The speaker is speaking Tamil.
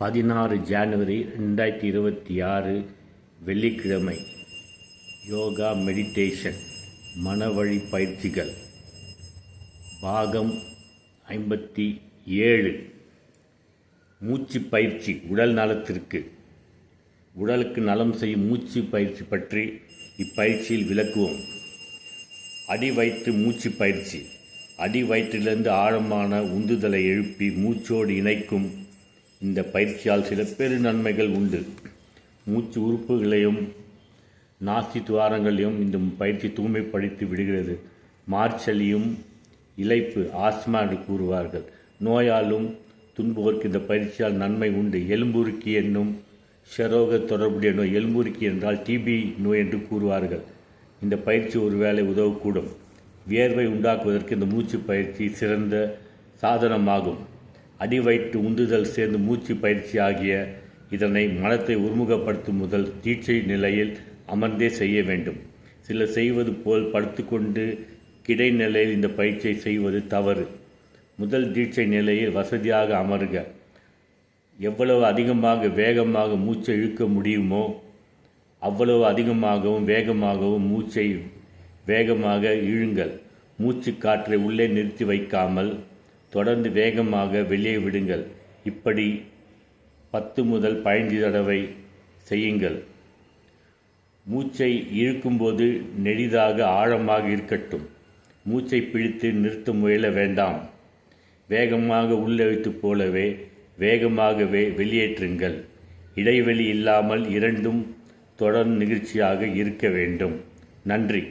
16 ஜனவரி 2026 வெள்ளிக்கிழமை. யோகா மெடிடேஷன் மனவழி பயிற்சிகள் பாகம் 57. மூச்சு பயிற்சி உடல் நலத்திற்கு. உடலுக்கு நலம் செய்யும் மூச்சு பயிற்சி பற்றி இப்பயிற்சியில் விளக்குவோம். அடிவயிற்று மூச்சு பயிற்சி. அடிவயிற்றிலிருந்து ஆழமான உந்துதலை எழுப்பி மூச்சோடு இணைக்கும் இந்த பயிற்சியால் சில பெரு நன்மைகள் உண்டு. மூச்சு உறுப்புகளையும் நாசி துவாரங்களையும் இந்த பயிற்சி தூய்மைப்படுத்தி விடுகிறது. மார்ச்சலியும் இளைப்பு ஆஸ்மா என்று கூறுவார்கள். நோயாலும் துன்புவோருக்கு இந்த பயிற்சியால் நன்மை உண்டு. எலும்புருக்கி என்னும் ஷரோக தொடர்புடைய நோய். எலும்புருக்கி என்றால் டிபி நோய் என்று கூறுவார்கள். இந்த பயிற்சி ஒருவேளை உதவக்கூடும். வியர்வை உண்டாக்குவதற்கு இந்த மூச்சு பயிற்சி சிறந்த சாதனமாகும். அடிவயிற்று உந்துதல் சேர்ந்து மூச்சு பயிற்சி ஆகிய இதனை மனத்தை ஒருமுகப்படுத்தும் முதல் தீட்சை நிலையில் அமர்ந்தே செய்ய வேண்டும். சிலர் செய்வது போல் படுத்துக்கொண்டு கிடைநிலையில் இந்த பயிற்சியை செய்வது தவறு. முதல் தீட்சை நிலையில் வசதியாக அமருக. எவ்வளவு அதிகமாக வேகமாக மூச்சை இழுக்க முடியுமோ அவ்வளவு அதிகமாகவும் வேகமாகவும் மூச்சை வேகமாக இழுங்கள். மூச்சு காற்றை உள்ளே நிறுத்தி வைக்காமல் தொடர்ந்து வேகமாக வெளியே விடுங்கள். இப்படி 10 முதல் 15 தடவை செய்யுங்கள். மூச்சை இழுக்கும்போது நெடிதாக ஆழமாக இருக்கட்டும். மூச்சை பிடித்து நிறுத்த முயல வேண்டாம். வேகமாக உள்ளெழுத்து போலவே வேகமாகவே வெளியேற்றுங்கள். இடைவெளி இல்லாமல் இரண்டும் தொடர் நிகழ்ச்சியாக இருக்க வேண்டும். நன்றி.